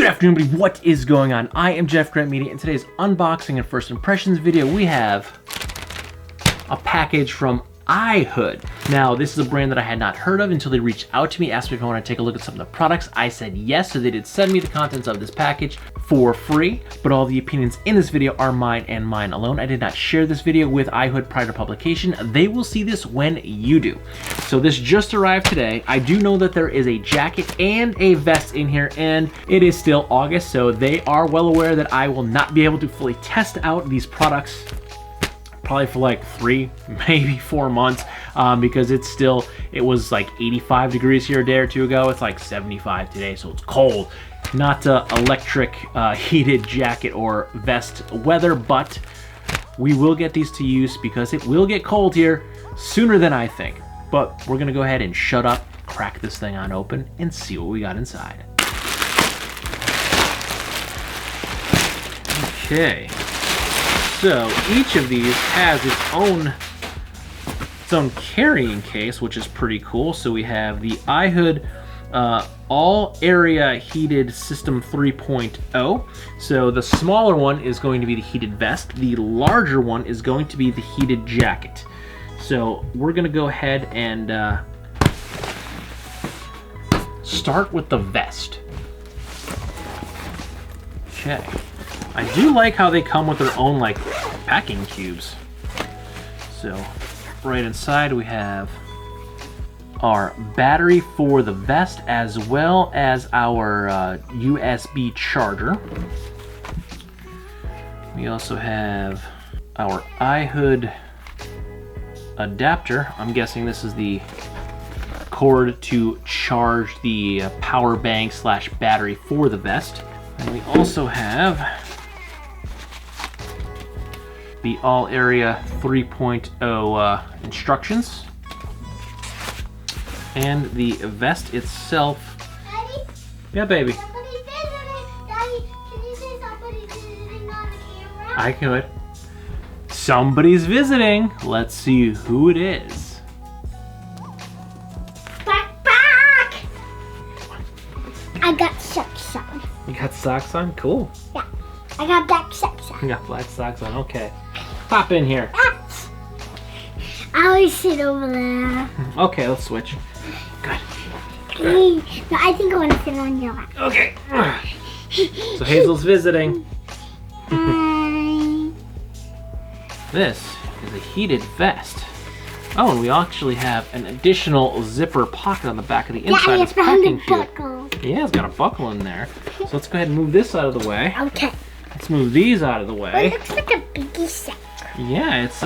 Good afternoon, everybody. What is going on? I am Jeffgrantmedia. In today's unboxing and first impressions video, we have a package from iHood. Now, this is a brand that I had not heard of until they reached out to me, asked me if I want to take a look at some of the products. I said yes, so they did send me the contents of this package for free, but all the opinions in this video are mine and mine alone. I did not share this video with iHood prior to publication. They will see this when you do. So this just arrived today. I do know that there is a jacket and a vest in here, and it is still August, so they are well aware that I will not be able to fully test out these products probably for like 3, maybe 4 months, because it was like 85 degrees here a day or two ago. It's like 75 today, so it's cold. Not electric heated jacket or vest weather, but we will get these to use because it will get cold here sooner than I think. But we're gonna go ahead and shut up, crack this thing on open, and see what we got inside. Okay. So each of these has its own carrying case, which is pretty cool. So we have the iHood all area heated system 3.0. So the smaller one is going to be the heated vest. The larger one is going to be the heated jacket. So we're gonna go ahead and start with the vest. Okay. I do like how they come with their own like packing cubes. So right inside we have our battery for the vest as well as our USB charger. We also have our iHood adapter. I'm guessing this is the cord to charge the power bank slash battery for the vest. And we also have the all area 3.0 instructions, and the vest itself. Daddy? Yeah, baby. Somebody's visiting. Daddy, can you say somebody's visiting on the camera? I could. Somebody's visiting. Let's see who it is. Back! I got socks on. You got socks on? Cool. Yeah, I got black socks on. You got black socks on. Okay. Pop in here. I always sit over there. Okay, let's switch. Good. No, I think I want to sit on your lap. Okay. So Hazel's visiting. This is a heated vest. Oh, and we actually have an additional zipper pocket on the back of the inside. Yeah, it's behind the buckle. Yeah, it's got a buckle in there. So let's go ahead and move this out of the way. Okay. Let's move these out of the way. It looks like a biggie set. Yeah, it's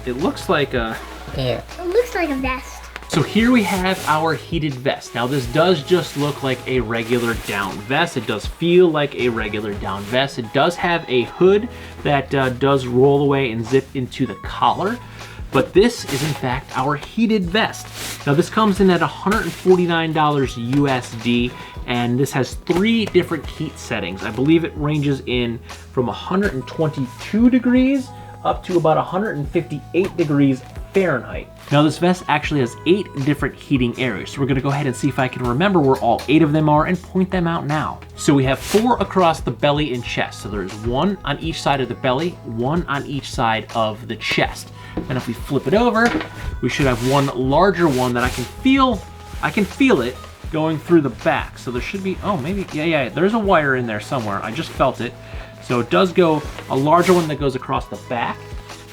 it looks like a... It looks like a vest. So here we have our heated vest. Now this does just look like a regular down vest. It does feel like a regular down vest. It does have a hood that does roll away and zip into the collar. But this is in fact our heated vest. Now this comes in at $149 USD, and this has 3 different heat settings. I believe it ranges in from 122 degrees up to about 158 degrees Fahrenheit. Now this vest actually has 8 different heating areas. So we're gonna go ahead and see if I can remember where all 8 of them are and point them out now. So we have 4 across the belly and chest. So there's 1 on each side of the belly, 1 on each side of the chest. And if we flip it over, we should have 1 larger one that I can feel it going through the back. So there should be, oh maybe, yeah, there's a wire in there somewhere. I just felt it. So it does go, a larger one that goes across the back.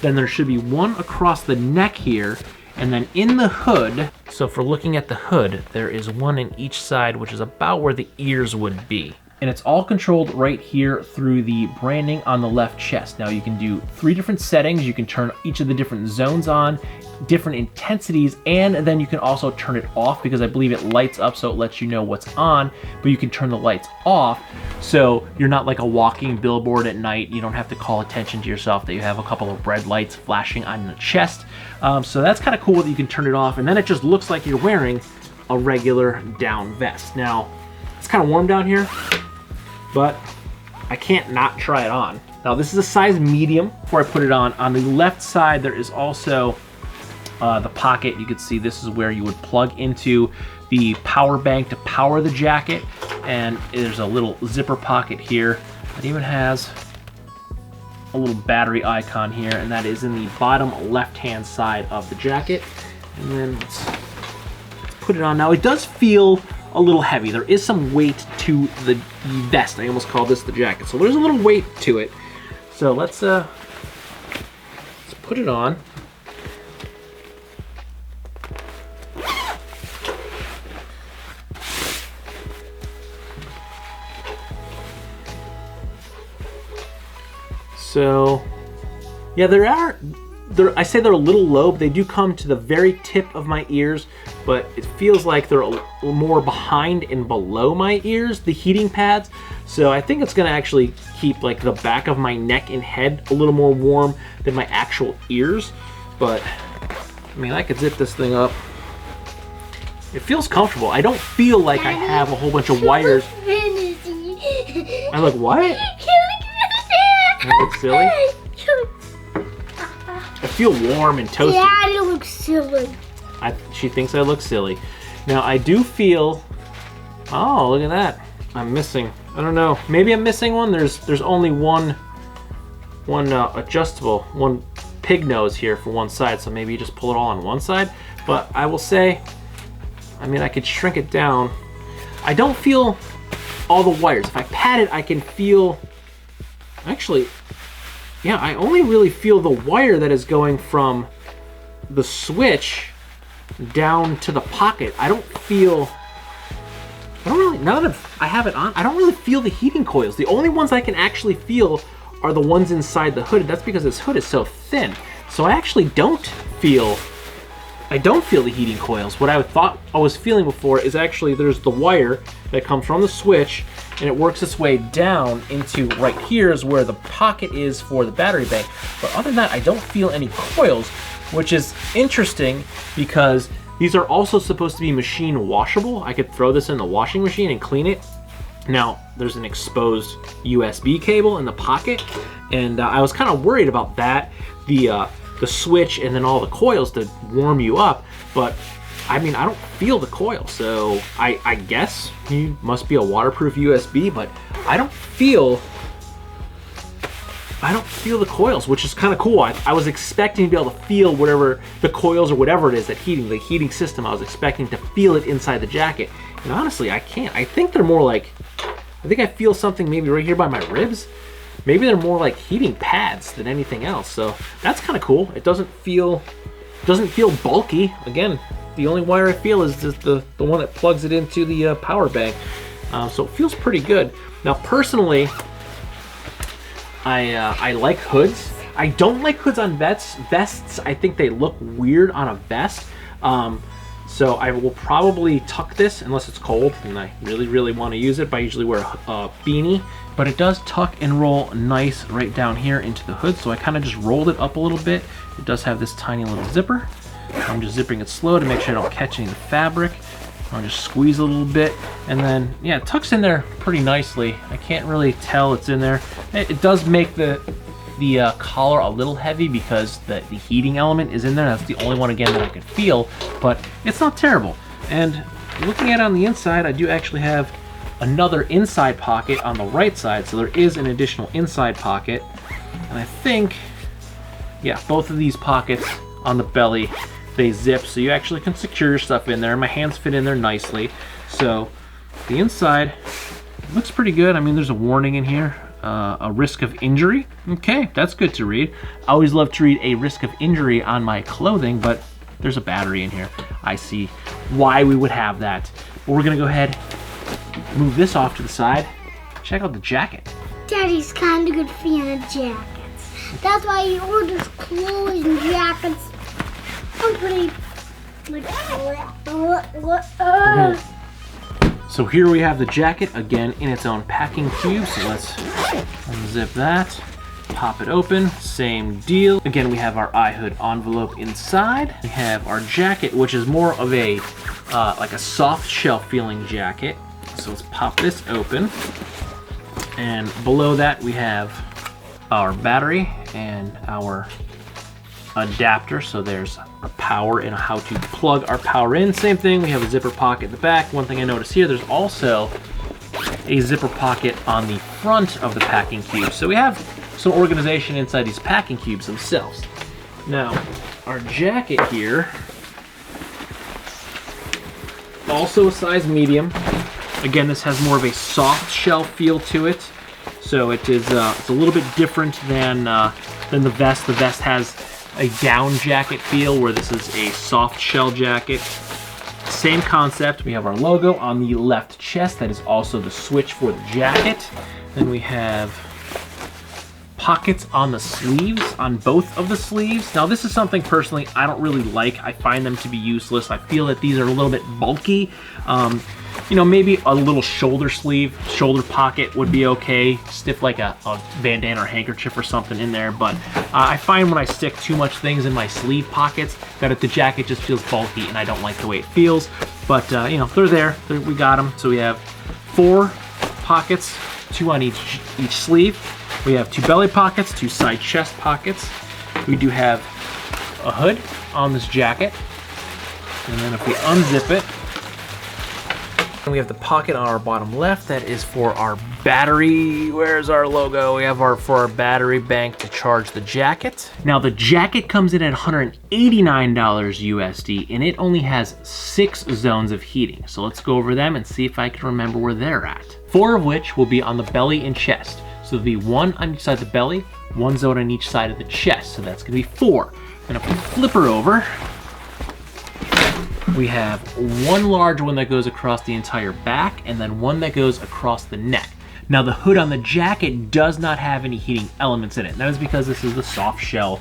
Then there should be 1 across the neck here, and then in the hood, so if we're looking at the hood, there is 1 in each side, which is about where the ears would be. And it's all controlled right here through the branding on the left chest. Now you can do 3 different settings. You can turn each of the different zones on, different intensities, and then you can also turn it off because I believe it lights up so it lets you know what's on, but you can turn the lights off so you're not like a walking billboard at night. You don't have to call attention to yourself that you have a couple of red lights flashing on the chest. So that's kind of cool that you can turn it off, and then it just looks like you're wearing a regular down vest. Now, it's kind of warm down here, but I can't not try it on. Now this is a size medium before I put it on. On the left side, there is also the pocket. You can see this is where you would plug into the power bank to power the jacket, and there's a little zipper pocket here. It even has a little battery icon here, and that is in the bottom left-hand side of the jacket. And then let's put it on. Now it does feel a little heavy. There is some weight to the vest. I almost call this the jacket. So there's a little weight to it. So let's put it on. So, yeah, I say they're a little low, but they do come to the very tip of my ears, but it feels like they're a little more behind and below my ears, the heating pads. So I think it's gonna actually keep like the back of my neck and head a little more warm than my actual ears. But, I mean, I could zip this thing up. It feels comfortable. I don't feel like I have a whole bunch of wires. I look what? I look silly? I feel warm and toasty. Yeah, you look silly. She thinks I look silly. Now I do feel, oh, look at that. I'm missing, I don't know, maybe I'm missing one. There's only one adjustable, one pig nose here for one side, so maybe you just pull it all on one side. But I will say, I mean, I could shrink it down. I don't feel all the wires. If I pat it, I can feel, actually, yeah, I only really feel the wire that is going from the switch down to the pocket. I don't really, now that I have it on, I don't really feel the heating coils. The only ones I can actually feel are the ones inside the hood. That's because this hood is so thin. So I actually don't feel the heating coils. What I thought I was feeling before is actually there's the wire that comes from the switch, and it works its way down into right here is where the pocket is for the battery bank. But other than that, I don't feel any coils, which is interesting because these are also supposed to be machine washable. I could throw this in the washing machine and clean it. Now, there's an exposed USB cable in the pocket, and I was kind of worried about that, the switch and then all the coils to warm you up, but I mean, I don't feel the coil, so I guess you must be a waterproof USB, but I don't feel the coils, which is kind of cool. I was expecting to be able to feel whatever the coils or whatever it is, the heating system. I was expecting to feel it inside the jacket, and honestly, I can't. I think they're more like, I think I feel something maybe right here by my ribs. Maybe they're more like heating pads than anything else. So that's kind of cool. It doesn't feel bulky. Again, the only wire I feel is just the one that plugs it into the power bank. So it feels pretty good. Now, personally, I like hoods. I don't like hoods on vests. I think they look weird on a vest. So I will probably tuck this unless it's cold and I really, really want to use it. But I usually wear a beanie. But it does tuck and roll nice right down here into the hood. So I kind of just rolled it up a little bit. It does have this tiny little zipper. I'm just zipping it slow to make sure I don't catch any of the fabric. I'll just squeeze a little bit, and then, yeah, it tucks in there pretty nicely. I can't really tell it's in there. It does make the collar a little heavy because the heating element is in there. That's the only one, again, that I can feel, but it's not terrible. And looking at it on the inside, I do actually have another inside pocket on the right side, so there is an additional inside pocket. And I think, yeah, both of these pockets on the belly, they zip, so you actually can secure your stuff in there. My hands fit in there nicely. So the inside looks pretty good. I mean, there's a warning in here, a risk of injury. Okay, that's good to read. I always love to read a risk of injury on my clothing, but there's a battery in here. I see why we would have that. But we're gonna go ahead, move this off to the side. Check out the jacket. Daddy's kind of good fan of jackets. That's why he orders clothes and jackets. I'm pretty like. So here we have the jacket again in its own packing cube. So let's unzip that, pop it open, same deal. Again, we have our iHood envelope inside. We have our jacket, which is more of a like a soft shell feeling jacket. So let's pop this open. And below that we have our battery and our adapter. So there's our power and how to plug our power in. Same thing, we have a zipper pocket in the back. One thing I noticed here, there's also a zipper pocket on the front of the packing cube. So we have some organization inside these packing cubes themselves. Now, our jacket here, also a size medium. Again, this has more of a soft shell feel to it. So it is it's a little bit different than the vest. The vest has a down jacket feel, where this is a soft shell jacket. Same concept. We have our logo on the left chest. That is also the switch for the jacket. Then we have pockets on the sleeves, on both of the sleeves. Now this is something personally I don't really like. I find them to be useless. I feel that these are a little bit bulky. You know, maybe a little shoulder pocket would be okay. Stiff like a bandana or handkerchief or something in there. But I find when I stick too much things in my sleeve pockets that the jacket just feels bulky and I don't like the way it feels. But you know, they're there. We got them. So we have 4 pockets, 2 on each sleeve. We have 2 belly pockets, 2 side chest pockets. We do have a hood on this jacket. And then if we unzip it, we have the pocket on our bottom left that is for our battery. Where's our logo? We have for our battery bank to charge the jacket. Now the jacket comes in at $189 USD and it only has 6 zones of heating. So let's go over them and see if I can remember where they're at. 4 of which will be on the belly and chest. So there'll be 1 on each side of the belly, 1 zone on each side of the chest. So that's gonna be 4. And if we flip her over, we have 1 large one that goes across the entire back and then 1 that goes across the neck. Now the hood on the jacket does not have any heating elements in it. That is because this is the soft shell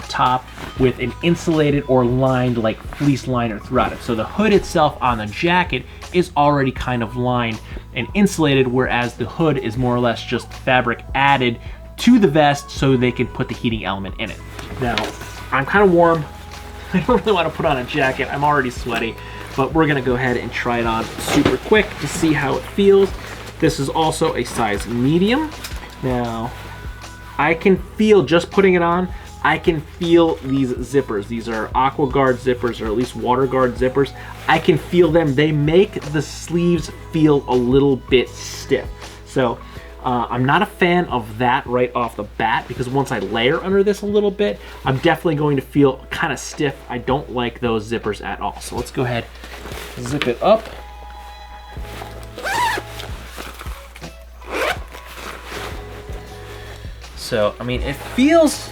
top with an insulated or lined like fleece liner throughout it. So the hood itself on the jacket is already kind of lined and insulated, whereas the hood is more or less just fabric added to the vest so they can put the heating element in it. Now, I'm kind of warm. I don't really want to put on a jacket. I'm already sweaty, but we're gonna go ahead and try it on super quick to see how it feels. This is also a size medium. Now, I can feel, just putting it on, I can feel these zippers. These are Aqua Guard zippers, or at least Water Guard zippers. I can feel them. They make the sleeves feel a little bit stiff. So I'm not a fan of that right off the bat, because once I layer under this a little bit, I'm definitely going to feel kind of stiff. I don't like those zippers at all. So let's go ahead, zip it up. So, I mean, it feels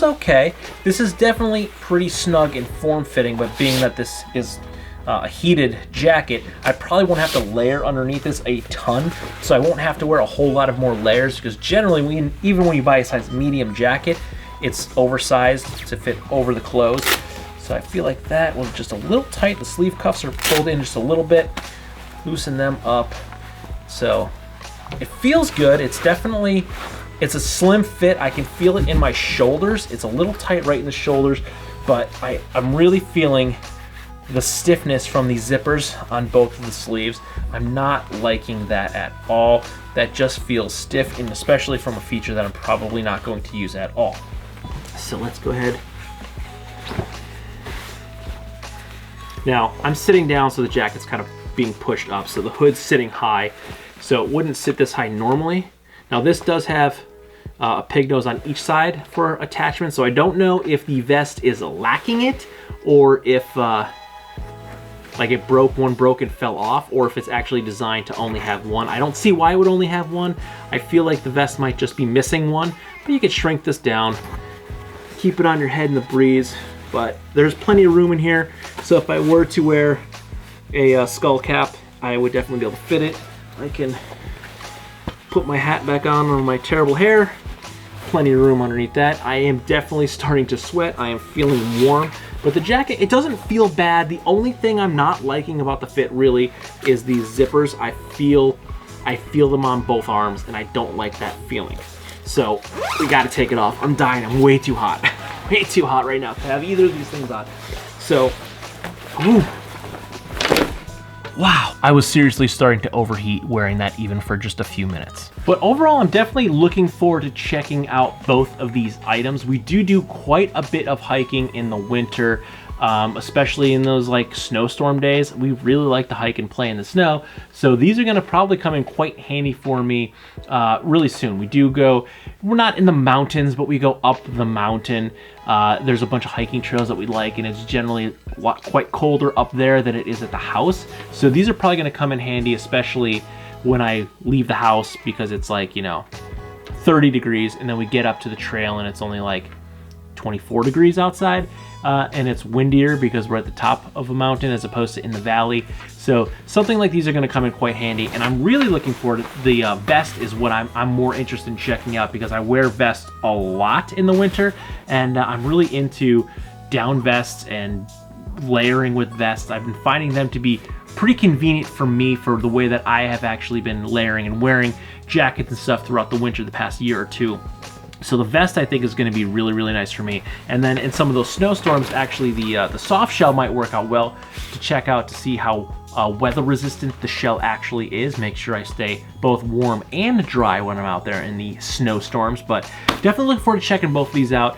okay. This is definitely pretty snug and form-fitting, but being that this is a heated jacket, I probably won't have to layer underneath this a ton, so I won't have to wear a whole lot of more layers, because generally, even when you buy a size medium jacket, it's oversized to fit over the clothes. So I feel like that was just a little tight. The sleeve cuffs are pulled in just a little bit. Loosen them up. So it feels good. It's definitely, it's a slim fit. I can feel it in my shoulders. It's a little tight right in the shoulders, but I'm really feeling the stiffness from these zippers on both of the sleeves. I'm not liking that at all. That just feels stiff, and especially from a feature that I'm probably not going to use at all. So let's go ahead. Now, I'm sitting down, so the jacket's kind of being pushed up, so the hood's sitting high, so it wouldn't sit this high normally. Now this does have a pig nose on each side for attachment, so I don't know if the vest is lacking it, or if like it one broke and fell off, or if it's actually designed to only have one. I don't see why it would only have one. I feel like the vest might just be missing one, but you could shrink this down, keep it on your head in the breeze, but there's plenty of room in here. So if I were to wear a skull cap, I would definitely be able to fit it. I can put my hat back on my terrible hair. Plenty of room underneath that. I am definitely starting to sweat. I am feeling warm. But the jacket, it doesn't feel bad. The only thing I'm not liking about the fit really is these zippers. I feel them on both arms, and I don't like that feeling. So we gotta take it off. I'm dying, I'm way too hot. Way too hot right now to have either of these things on. So, Wow, I was seriously starting to overheat wearing that even for just a few minutes. But overall, I'm definitely looking forward to checking out both of these items. We do quite a bit of hiking in the winter, especially in those like snowstorm days. We really like to hike and play in the snow. So these are gonna probably come in quite handy for me really soon. We're not in the mountains, but we go up the mountain. There's a bunch of hiking trails that we like, and it's generally quite colder up there than it is at the house. So these are probably gonna come in handy, especially when I leave the house, because it's like, 30 degrees, and then we get up to the trail and it's only like 24 degrees outside, and it's windier because we're at the top of a mountain as opposed to in the valley. So something like these are going to come in quite handy, and I'm really looking forward to the vest is what I'm more interested in checking out, because I wear vests a lot in the winter, and I'm really into down vests and layering with vests. I've been finding them to be pretty convenient for me for the way that I have actually been layering and wearing jackets and stuff throughout the winter the past year or two. So the vest, I think, is going to be really, really nice for me. And then in some of those snowstorms, actually the soft shell might work out well to check out to see how weather resistant the shell actually is. Make sure I stay both warm and dry when I'm out there in the snowstorms. But definitely look forward to checking both of these out.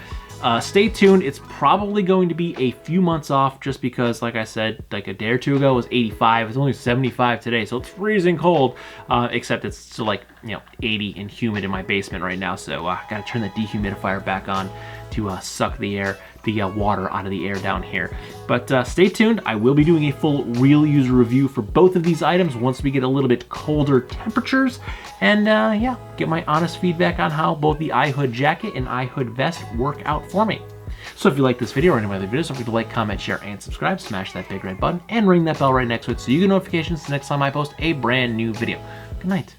Stay tuned. It's probably going to be a few months off, just because, like I said, like a day or two ago it was 85. It's only 75 today, so it's freezing cold, except it's still like 80 and humid in my basement right now. So I gotta turn the dehumidifier back on to suck the water out of the air down here. But stay tuned. I will be doing a full real user review for both of these items once we get a little bit colder temperatures, and yeah, get my honest feedback on how both the iHood jacket and iHood vest work out for me. So if you like this video or any of my other videos, don't forget to like, comment, share, and subscribe. Smash that big red button and ring that bell right next to it so you get notifications the next time I post a brand new video. Good night.